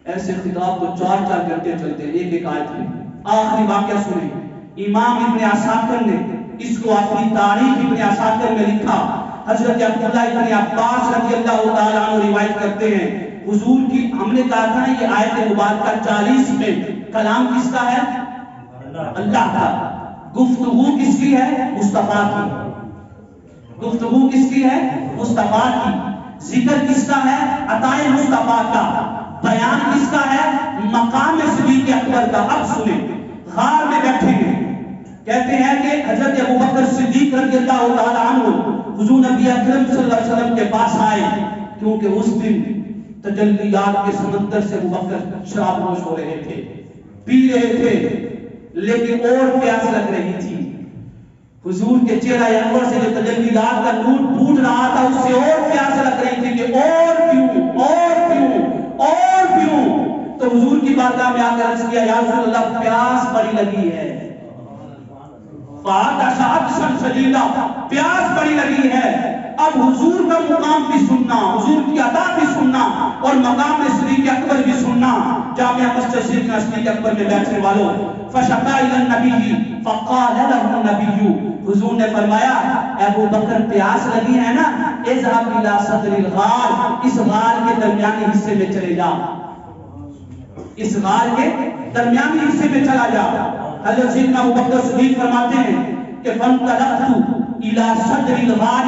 ایسے خطاب تو 4 گھنٹے چلتے ہیں ایک آیت میں. آخری واقعہ سنیں. امام ابن عساکر نے اس کو اپنی تاریخ ابن عساکر میں لکھا. حضرت عبداللہ ابن عباس رضی اللہ تعالیٰ عنہ روایت کرتے ہیں حضور کی، ہم نے کہا تھا یہ آیت مبارکہ 40 میں کلام کس کا ہے؟ اللہ کا. گفتگو کس کی ہے؟ مصطفیٰ کی. گفتگو کس کی ہے؟ مصطفیٰ کی. ذکر کس کا ہے؟ عطائے مصطفیٰ کا. بیان کس کا ہے؟ مقام صدیق اکبر کا. اب سنیں، غار میں بیٹھے ہیں، کہتے ہیں کہ حضرت ابوبکر صدیق رضی اللہ تعالیٰ عنہ حضور نبی اکرم صلی اللہ علیہ وسلم کے پاس آئے، کیونکہ اس دن تجلیات کے سمندر سے ابوبکر شراب نوش ہو رہے تھے، پی رہے تھے، لیکن اور پیاس لگ رہی تھی. حضور کے چہرہ انور سے جو تجلیات کا نور پھوٹ رہا تھا اس سے اور پیاس لگ رہی تھی کہ اور پیوں اور پیوں اور پیوں. تو حضور کی بارگاہ میں آ کر عرض کیا یا رسول اللہ پیاس بڑی لگی ہے. پیاس بڑی لگی ہے. اب حضور کا مقام بھی سننا، حضور کی ادا بھی سننا اور مقام صدیق اکبر بھی سننا. جامعہ مسجد سیدنا صدیق اکبر میں بیٹھنے والوں فشکا الی النبی فقال له النبی، حضور نے فرمایا ابو بکر پیاس لگی ہے نا، اذهب الى صدر الغار، اس غار کے درمیانی حصے میں چلے جا، اس غار کے درمیانی حصے میں چلا جا. حضرت سیدنا ابوبکر صدیق فرماتے ہیں کہ فانطلقت الى صدر الغار،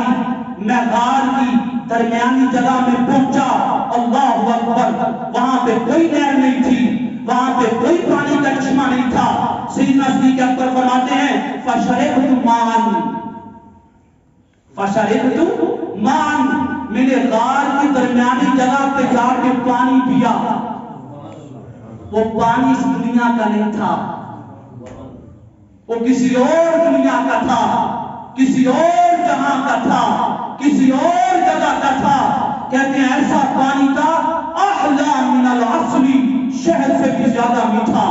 میں غار کی درمیانی جگہ میں پہنچا. اللہ اکبر، وہاں پہ کوئی نہر نہیں تھی، وہاں پہ کوئی پانی کا چشمہ نہیں تھا. سیدنا صدیق اکبر فرماتے ہیں فشربت ماء، فشربت ماء، میں نے غار کی درمیانی جگہ پہ جا کے پانی پیا. وہ پانی اس دنیا کا نہیں تھا، وہ کسی اور دنیا کا تھا، کسی اور جہاں کا تھا، کسی اور جگہ کا تھا. کہتے ہیں ایسا پانی تھا احلا من العسل، شہد سے بھی زیادہ میٹھا.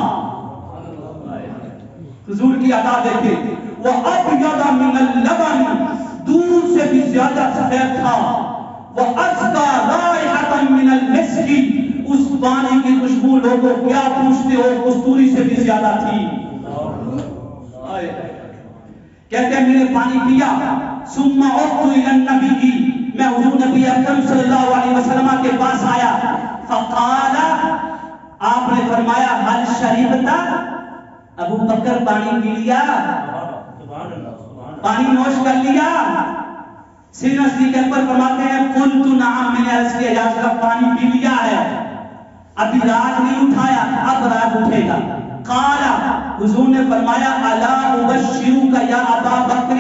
حضور کی ادا دیکھیں، وہ ابیض من اللبن، دودھ سے بھی زیادہ سفید تھا. وہ ازکا رائحۃ من المسک، اس پانی کی خوشبو لوگوں کیا پوچھتے ہو کستوری سے بھی زیادہ تھی. کہتے ہیں میں نے پانی پیا. ثم عدت الى النبی، میں حضور نبی اکرم صلی اللہ علیہ وسلم کے پاس آیا. فقال، آپ نے فرمایا هل شربت، ابو بکر پانی پی لیا، پانی نوش کر لیا؟ سیدنا صدیق اکبر فرماتے ہیں قلت نعم، میں نے عرض کیا یا رسول اللہ پانی پی لیا ہے، ابھی راج نہیں اٹھایا، اب راج اٹھے گا. قال، حضور نے فرمایا الا ابشروک یا ابا بکر،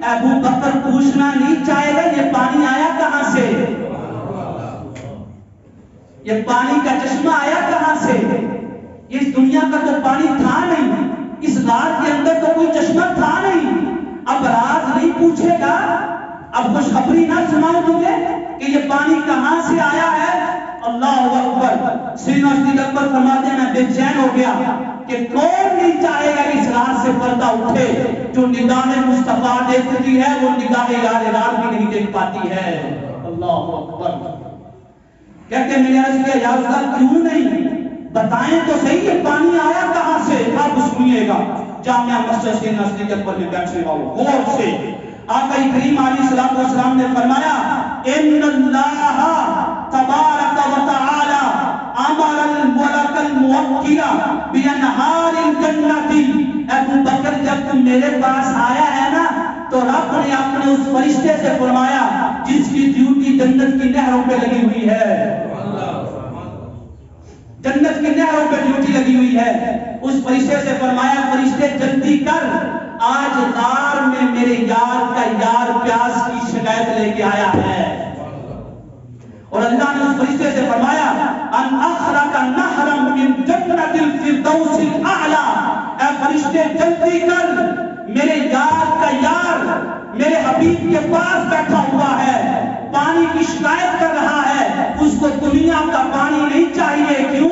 ابو بکر پوچھنا نہیں چاہے گا یہ پانی آیا کہاں سے، یہ پانی کا چشمہ آیا کہاں سے؟ اس دنیا کا تو پانی تھا نہیں، اس غار کے اندر تو کوئی چشمہ تھا نہیں. اب راز نہیں پوچھے گا، اب خوشخبری نہ سناؤ تجھے کہ یہ پانی کہاں سے آیا ہے. اللہ اکبر. سیدنا صدیق اکبر فرماتے ہیں میں بے چین ہو گیا کہ کون نہیں چاہے گا اس راز سے پردہ اٹھے. جو نگاہ مصطفیٰ دیکھتی ہے وہ نگاہ یار رات بھی نہیں دیکھ پاتی ہے. اللہ اکبر. کہتے ہیں میں نے عرض کیا یا رسول اللہ کیوں نہیں، بتائیں تو صحیح یہ پانی آیا کہاں سے. اب سنیے گا، جامعہ مسجد سیدنا صدیق اکبر میں بیٹھنے والوں غور سے. آقا کریم علیہ السلام نے فرمایا ان اللہ تبارک و تعالی امر الملک الموکل بانہار الجنت. ابو بکر جب تم میرے پاس آیا ہے نا تو رب نے اپنے اس فرشتے سے فرمایا جس کی ڈیوٹی جنت کی نہروں پہ لگی ہوئی ہے، جنت کی نہروں پہ ڈیوٹی لگی ہوئی ہے، اس فرشتے سے فرمایا فرشتے جلدی کر، آج غار میں میرے یار کا یار پیاس کی شکایت لے کے آیا ہے. اور اللہ نے اس فرشتے سے فرمایا ان اخرج نہرا من جنت الفردوس الاعلی، اے فرشتے جلدی کر، میرے یار کا یار میرے حبیب کے پاس بیٹھا ہوا ہے، پانی کی شکایت کر رہا ہے. اس کو دنیا کا پانی نہیں چاہیے، کیوں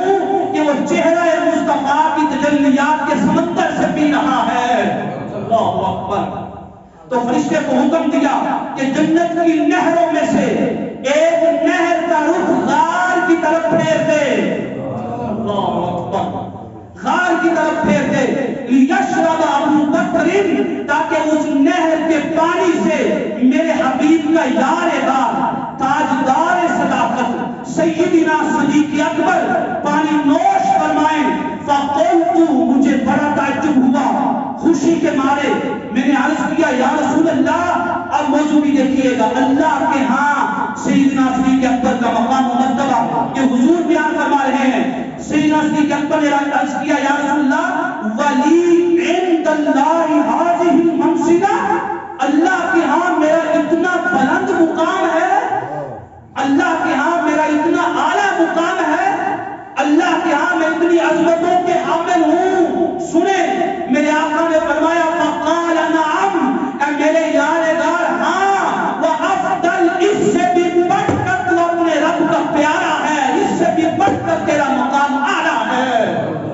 کہ وہ چہرہ مصطفیٰ کی تجلیات کے سمندر سے پی رہا ہے. اللہ اکبر. تو فرشتے کو حکم دیا کہ جنت کی نہروں میں سے ایک نہر کا رخ غار کی طرف پھیر دے. پانی سے میرے حبیب کا یارغار تاجدار صداقت سیدنا صدیق اکبر پانی نوش فرمائیں. فقلت مجھے بڑا تعجب ہوا خوشی کے مارے. میں نے عرض کیا یا رسول اللہ. اور موضوع بھی دیکھیے گا اللہ کے ہاں سیدنا صدیق اکبر کا مقام و مرتبہ یہ حضور بیان فرما رہے ہیں. سیدنا صدیق اکبر نے عرض کیا یا رسول اللہ ولی عند اللہ هذه المنزلہ. اللہ کے ہاں میرا اتنا بلند مقام ہے, اللہ کے ہاں میرا اتنا اعلیٰ مقام ہے, اللہ کے ہاں میں اتنی عظمتوں کے حامل ہوں. سنیں میرے آقا نے فرمایا فقال نعم اے میرے یارغار ہاں وافضل اس سے بھی بڑھ کر تو اپنے رب کا پیارا ہے, اس سے بھی بڑھ کر تیرا مقام اعلیٰ ہے.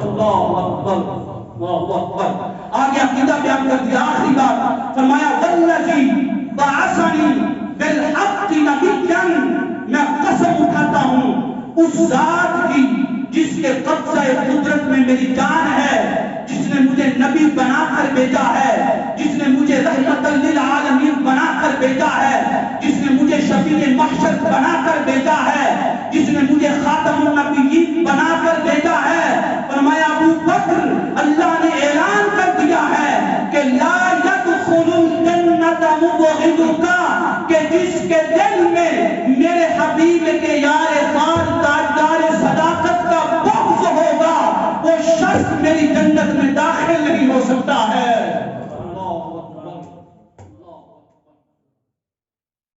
اللہ اکبر اللہ اکبر. آگے عقیدہ بیان کر دیا. آخری بات فرمایا والذی بعثنی بالحق نبیا. میں قسم اٹھاتا ہوں اس ذات کی جس کے قبضہ قدرت میں میری جان ہے, جس نے مجھے نبی بنا کر بھیجا ہے, جس نے مجھے رحمت للعالمین بنا کر بھیجا ہے, جس نے مجھے شفیع محشر بنا کر بھیجا ہے, جس نے مجھے خاتم النبیین بنا کر بھیجا ہے. فرمایا ابو بکر اللہ نے اعلان کر دیا ہے کہ لا يدخل الجنت مبغضک, کہ جس کے دل میں میرے حبیب کے